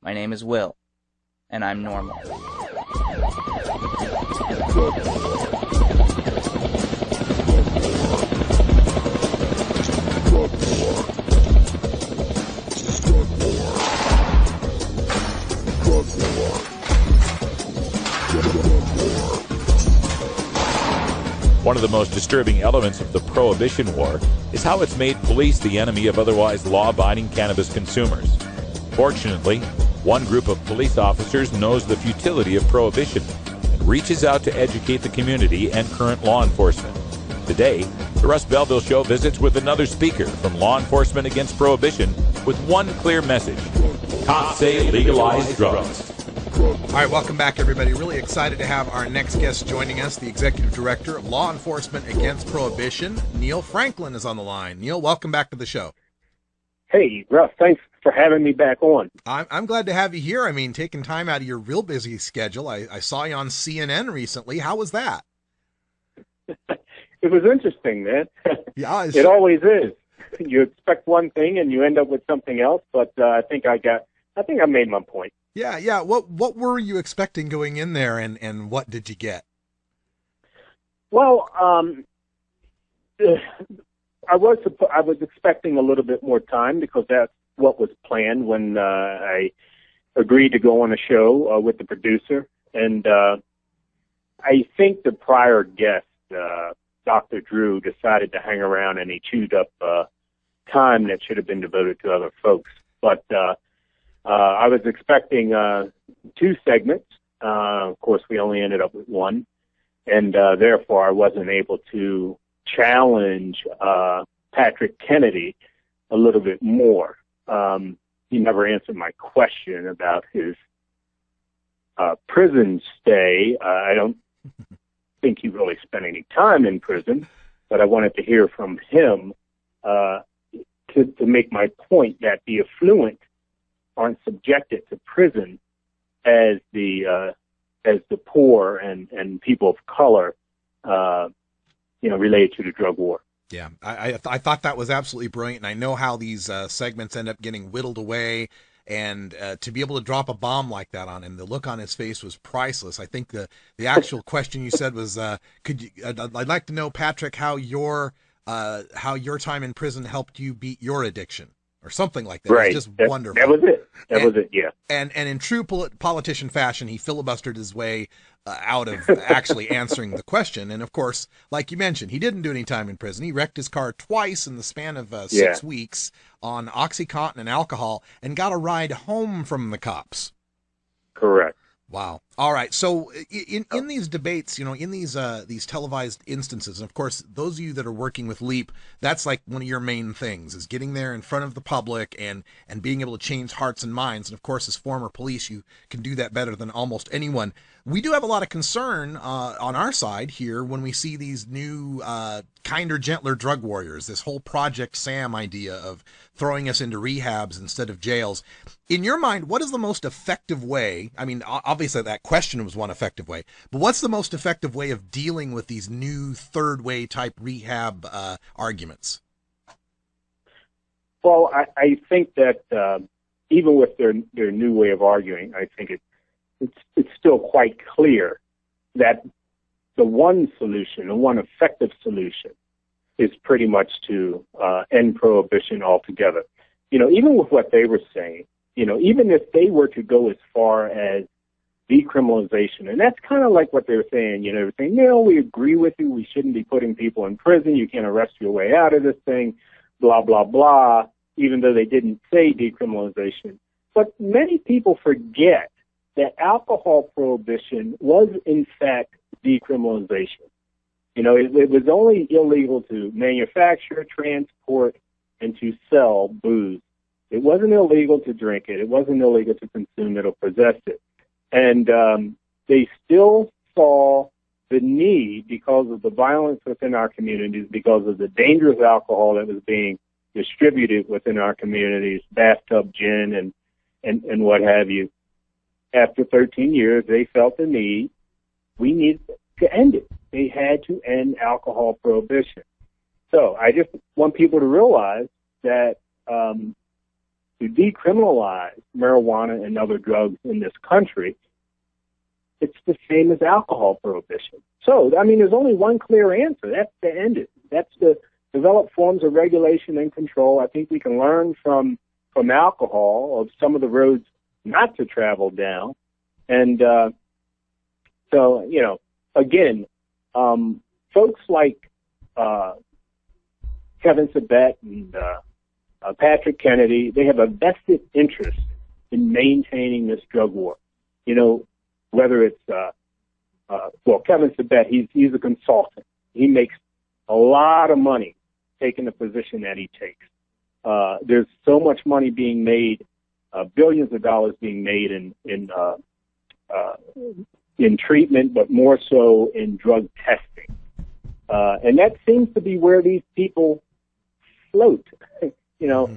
My name is Will, and I'm normal. One of the most disturbing elements of the Prohibition war is how it's made police the enemy of otherwise law-abiding cannabis consumers. Fortunately, one group of police officers knows the futility of prohibition and reaches out to educate the community and current law enforcement. Today, the Russ Belville Show visits with another speaker from Law Enforcement Against Prohibition with one clear message. Cops say legalize drugs. All right, welcome back, everybody. Really excited to have our next guest joining us, the Executive Director of Law Enforcement Against Prohibition. Neill Franklin is on the line. Neill, welcome back to the show. Hey, Russ, thanks for having me back on. I'm glad to have you here. I mean, taking time out of your real busy schedule. I saw you on CNN recently. How was that? It was interesting, man. Yeah, it always is. You expect one thing and you end up with something else, but I think I made my point. Yeah. What were you expecting going in there, and what did you get? Well, I was expecting a little bit more time because that's what was planned when I agreed to go on a show with the producer, and I think the prior guest, Dr. Drew, decided to hang around and he chewed up time that should have been devoted to other folks, but. I was expecting 2 segments. Of course, we only ended up with 1, and therefore I wasn't able to challenge Patrick Kennedy a little bit more. He never answered my question about his prison stay. I don't think he really spent any time in prison, but I wanted to hear from him to make my point that the affluent aren't subjected to prison as the poor and people of color, related to the drug war. Yeah, I thought that was absolutely brilliant, and I know how these segments end up getting whittled away, and to be able to drop a bomb like that on him, the look on his face was priceless. I think the actual question you said was, I'd like to know, Patrick, how your time in prison helped you beat your addiction. Or something like that. Right. It was just wonderful. That was it. That was it, yeah. And in true politician fashion, he filibustered his way out of actually answering the question. And, of course, like you mentioned, he didn't do any time in prison. He wrecked his car twice in the span of 6 weeks on OxyContin and alcohol and got a ride home from the cops. Correct. Wow. All right. So in these debates, in these televised instances, and of course, those of you that are working with LEAP, that's like one of your main things is getting there in front of the public and being able to change hearts and minds. And of course, as former police, you can do that better than almost anyone. We do have a lot of concern on our side here when we see these new kinder, gentler drug warriors, this whole Project Sam idea of throwing us into rehabs instead of jails. In your mind, what is the most effective way? I mean, obviously that question was one effective way, but what's the most effective way of dealing with these new third way type rehab arguments? Well, I think that even with their new way of arguing, I think it's still quite clear that the one solution, the one effective solution, is pretty much to end prohibition altogether. Even with what they were saying, even if they were to go as far as decriminalization, and that's kind of like what they were saying, they're saying, we agree with you, we shouldn't be putting people in prison, you can't arrest your way out of this thing, blah, blah, blah, even though they didn't say decriminalization. But many people forget that alcohol prohibition was, in fact, decriminalization. It was only illegal to manufacture, transport, and to sell booze. It wasn't illegal to drink it. It wasn't illegal to consume it or possess it. And they still saw the need, because of the violence within our communities, because of the dangerous alcohol that was being distributed within our communities, bathtub gin and what have you. After 13 years, they felt the need. We need to end it. They had to end alcohol prohibition. So I just want people to realize that, to decriminalize marijuana and other drugs in this country, it's the same as alcohol prohibition. So, I mean, there's only one clear answer. That's to end it. That's to develop forms of regulation and control. I think we can learn from alcohol of some of the roads not to travel down. And so, you know, again, folks like Kevin Sabet and Patrick Kennedy, they have a vested interest in maintaining this drug war. You know, whether it's, well, Kevin Sabet, he's a consultant. He makes a lot of money taking the position that he takes. There's so much money being made, billions of dollars being made in treatment, but more so in drug testing. And that seems to be where these people float, you know.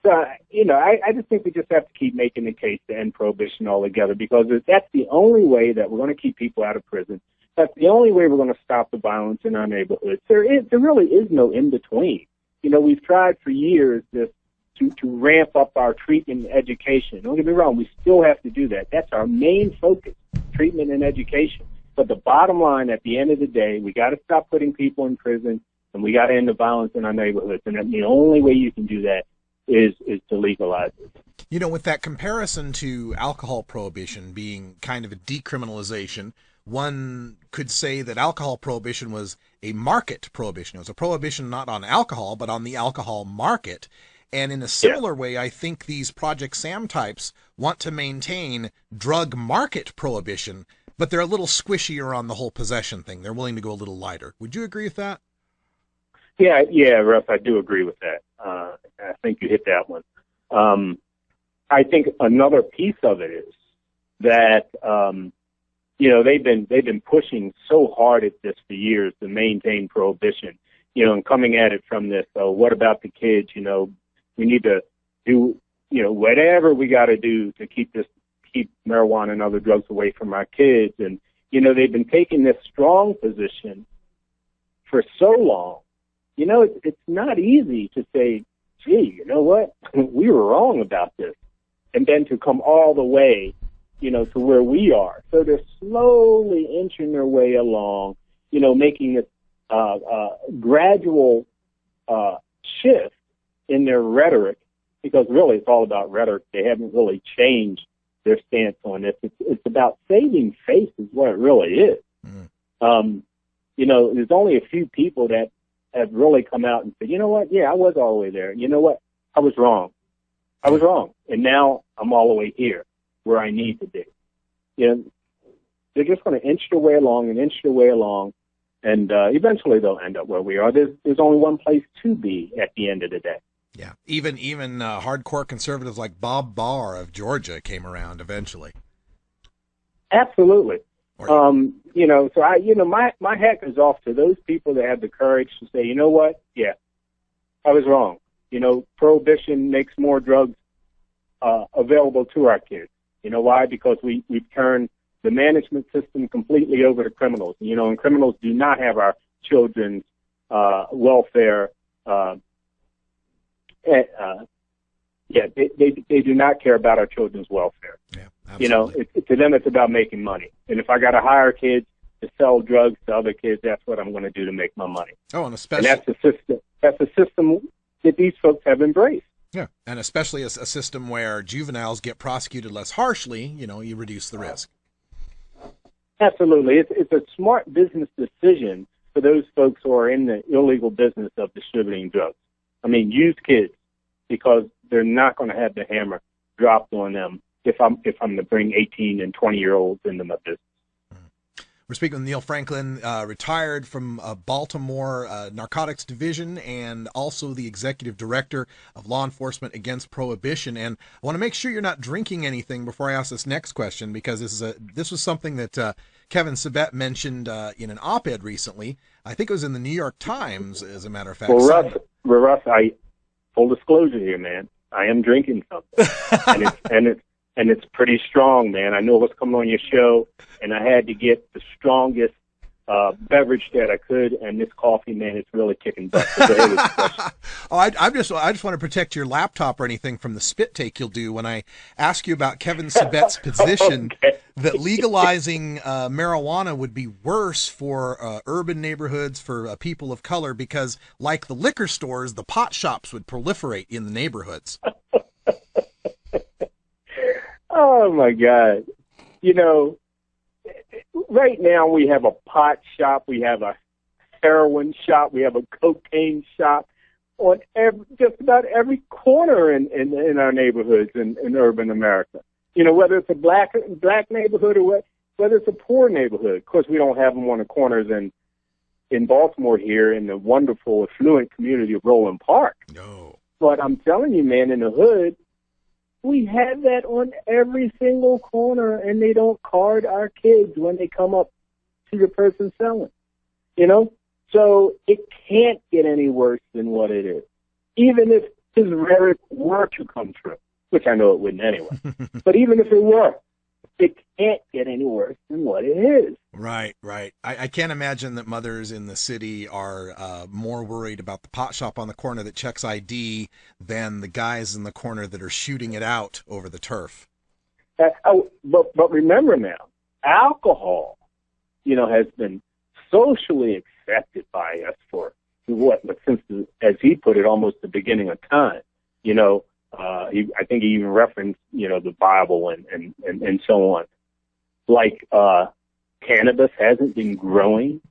So, you know, I just think we just have to keep making the case to end prohibition altogether, because that's the only way that we're going to keep people out of prison. That's the only way we're going to stop the violence in our neighborhoods. There really is no in-between. You know, we've tried for years to ramp up our treatment and education. Don't get me wrong, we still have to do that. That's our main focus, treatment and education. But the bottom line, at the end of the day, we got to stop putting people in prison, and we got to end the violence in our neighborhoods. And the only way you can do that is to legalize it. You know, with that comparison to alcohol prohibition being kind of a decriminalization, one could say that alcohol prohibition was a market prohibition. It was a prohibition not on alcohol, but on the alcohol market. And in a similar way, I think these Project Sam types want to maintain drug market prohibition, but they're a little squishier on the whole possession thing. They're willing to go a little lighter. Would you agree with that? Yeah, Russ, I do agree with that. I think you hit that one. I think another piece of it is that, you know, they've been pushing so hard at this for years to maintain prohibition, you know, and coming at it from this, what about the kids? You know, we need to do, you know, whatever we got to do to keep marijuana and other drugs away from our kids. And, you know, they've been taking this strong position for so long. You know, it's not easy to say, gee, you know what? We were wrong about this. And then to come all the way, you know, to where we are. So they're slowly inching their way along, you know, making this gradual shift in their rhetoric, because really it's all about rhetoric. They haven't really changed their stance on this. It's about saving face is what it really is. You know, there's only a few people that have really come out and said, you know what? Yeah, I was all the way there. You know what? I was wrong. And now I'm all the way here where I need to be. You know, they're just going to inch their way along, and eventually they'll end up where we are. There's only one place to be at the end of the day. Yeah, even hardcore conservatives like Bob Barr of Georgia came around eventually. Absolutely. You know, so my hat is off to those people that have the courage to say, you know what? Yeah, I was wrong. You know, prohibition makes more drugs available to our kids. You know why? Because we've turned the management system completely over to criminals. You know, and criminals do not have our children's welfare. They do not care about our children's welfare. Yeah, absolutely. You know, to them it's about making money. And if I got to hire kids to sell drugs to other kids, that's what I'm going to do to make my money. Oh, and especially that's the system. That's the system that these folks have embraced. Yeah, and especially a system where juveniles get prosecuted less harshly. You know, you reduce the risk. Absolutely, it's a smart business decision for those folks who are in the illegal business of distributing drugs. I mean, use kids, because they're not going to have the hammer dropped on them if I'm to bring 18 and 20-year-olds into my business. We're speaking with Neill Franklin, retired from Baltimore Narcotics Division, and also the Executive Director of Law Enforcement Against Prohibition. And I want to make sure you're not drinking anything before I ask this next question, because this was something that Kevin Sabet mentioned in an op-ed recently. I think it was in the New York Times, as a matter of fact. Well, Russ, full disclosure here, man. I am drinking something, and it's pretty strong, man. I know what's coming on your show, and I had to get the strongest beverage that I could, and this coffee, man, it's really kicking butt. So go ahead with the question. Oh, I just want to protect your laptop or anything from the spit take you'll do when I ask you about Kevin Sabet's position Okay. that legalizing marijuana would be worse for urban neighborhoods for people of color because, like the liquor stores, the pot shops would proliferate in the neighborhoods. Oh my God! You know, right now we have a pot shop, we have a heroin shop, we have a cocaine shop on just about every corner in our neighborhoods in urban America. You know, whether it's a black neighborhood or whether it's a poor neighborhood. Of course, we don't have them on the corners in Baltimore here in the wonderful, affluent community of Roland Park. No. But I'm telling you, man, in the hood, we have that on every single corner, and they don't card our kids when they come up to the person selling. You know? So it can't get any worse than what it is. Even if his rhetoric were to come true, which I know it wouldn't anyway. But even if it were, it can't get any worse than what it is. Right, right. I can't imagine that mothers in the city are more worried about the pot shop on the corner that checks ID than the guys in the corner that are shooting it out over the turf. But remember now, alcohol, you know, has been socially accepted by us for since, as he put it, almost the beginning of time. You know, I think he even referenced, you know, the Bible and so on. Like, cannabis hasn't been growing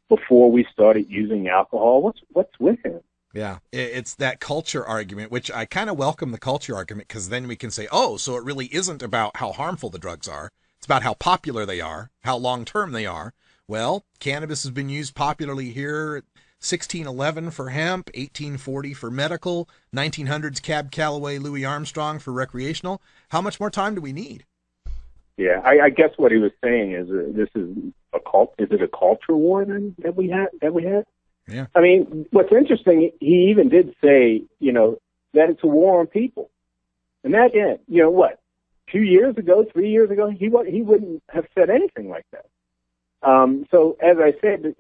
before we started using alcohol. What's with him? Yeah, it's that culture argument, which I kind of welcome the culture argument because then we can say, oh, so it really isn't about how harmful the drugs are. It's about how popular they are, how long-term they are. Well, cannabis has been used popularly here 1611 for hemp, 1840 for medical, 1900s Cab Calloway, Louis Armstrong for recreational. How much more time do we need? Yeah, I guess what he was saying is this is a cult. Is it a culture war then that we had? Yeah. I mean, what's interesting, he even did say, you know, that it's a war on people, and that, you know, what, 2 years ago, 3 years ago, he wouldn't have said anything like that. So as I said,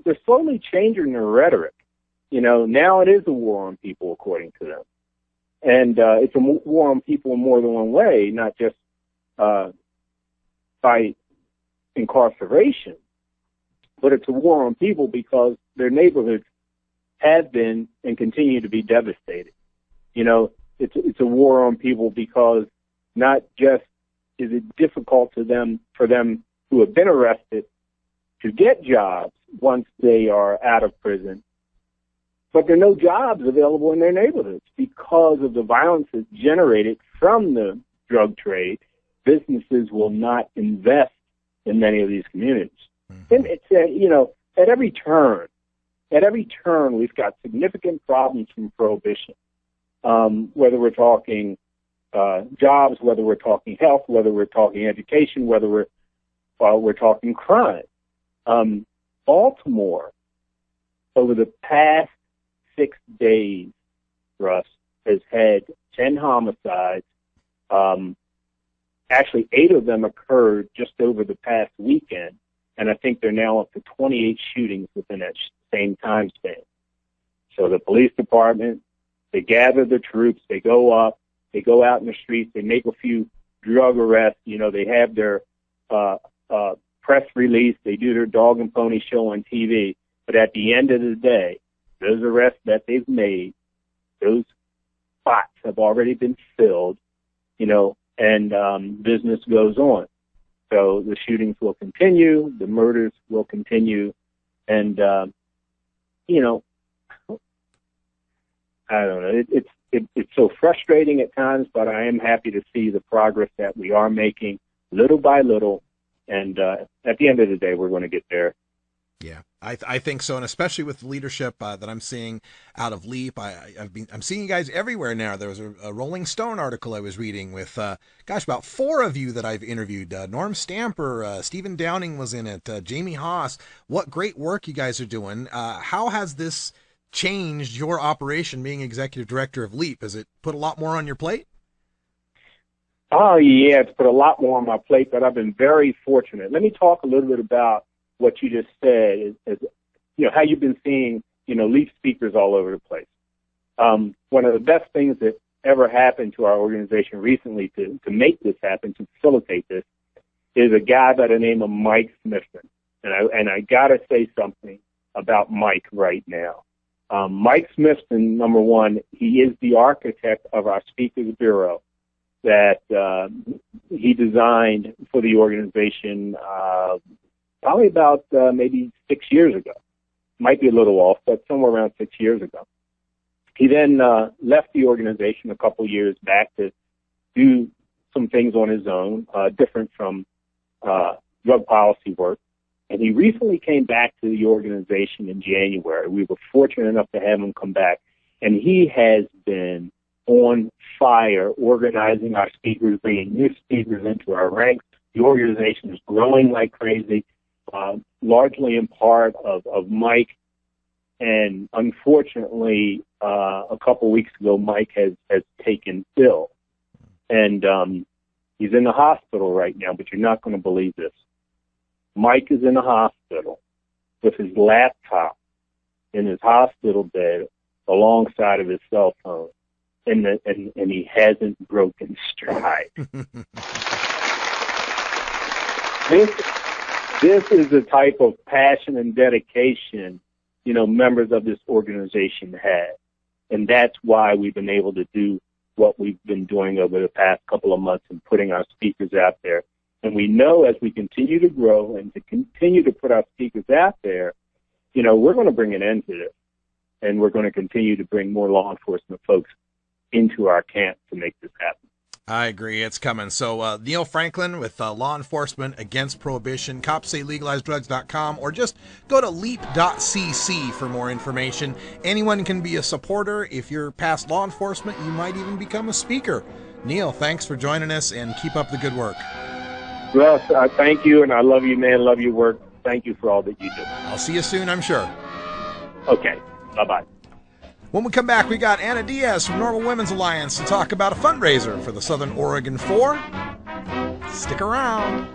they're slowly changing their rhetoric. You know, now it is a war on people, according to them. And it's a war on people in more than one way, not just by incarceration, but it's a war on people because their neighborhoods have been and continue to be devastated. You know, it's a war on people because not just is it difficult for them who have been arrested to get jobs once they are out of prison, but there are no jobs available in their neighborhoods because of the violence that's generated from the drug trade. Businesses will not invest in many of these communities. Mm-hmm. And it's, you know, at every turn, we've got significant problems from prohibition. Whether we're talking jobs, whether we're talking health, whether we're talking education, whether we're talking crime. Baltimore, over the past 6 days, Russ, has had 10 homicides. Actually, 8 of them occurred just over the past weekend, and I think they're now up to 28 shootings within that same time span. So the police department, they gather the troops, they go out in the streets, they make a few drug arrests. You know, they have their press release, they do their dog and pony show on TV, but at the end of the day, those arrests that they've made, those spots have already been filled, you know, and business goes on. So the shootings will continue, the murders will continue, and you know, I don't know. It's so frustrating at times, but I am happy to see the progress that we are making little by little. And at the end of the day, we're going to get there. Yeah, I think so, and especially with the leadership that I'm seeing out of LEAP, I'm seeing you guys everywhere now. There was a Rolling Stone article I was reading with, about 4 of you that I've interviewed. Norm Stamper, Stephen Downing was in it, Jamie Haas. What great work you guys are doing. How has this changed your operation being executive director of LEAP? Has it put a lot more on your plate? Oh, yeah, it's put a lot more on my plate, but I've been very fortunate. Let me talk a little bit about what you just said is how you've been seeing, LEAP speakers all over the place. One of the best things that ever happened to our organization recently to make this happen, to facilitate this, is a guy by the name of Mike Smithson. And I got to say something about Mike right now. Mike Smithson, number one, he is the architect of our Speakers Bureau that he designed for the organization probably about maybe 6 years ago. Might be a little off, but somewhere around 6 years ago. He then left the organization a couple years back to do some things on his own, different from drug policy work. And he recently came back to the organization in January. We were fortunate enough to have him come back. And he has been on fire organizing our speakers, bringing new speakers into our ranks. The organization is growing like crazy, largely in part of Mike. And unfortunately, a couple weeks ago, Mike has taken ill. And he's in the hospital right now, but you're not going to believe this. Mike is in the hospital with his laptop in his hospital bed alongside of his cell phone. And he hasn't broken stride. This is the type of passion and dedication members of this organization have. And that's why we've been able to do what we've been doing over the past couple of months and putting our speakers out there. And we know as we continue to grow and to continue to put our speakers out there, we're going to bring an end to this. And we're going to continue to bring more law enforcement folks into our camp to make this happen. I agree. It's coming. So Neill Franklin with Law Enforcement Against Prohibition. Cops say legalizedrugs.com, or just go to leap.cc for more information. Anyone can be a supporter. If you're past law enforcement, you might even become a speaker. Neill, thanks for joining us, and keep up the good work. Russ, thank you, and I love you, man. Love your work. Thank you for all that you do. I'll see you soon, I'm sure. Okay. Bye-bye. When we come back, we got Anna Diaz from Normal Women's Alliance to talk about a fundraiser for the Southern Oregon 4. Stick around.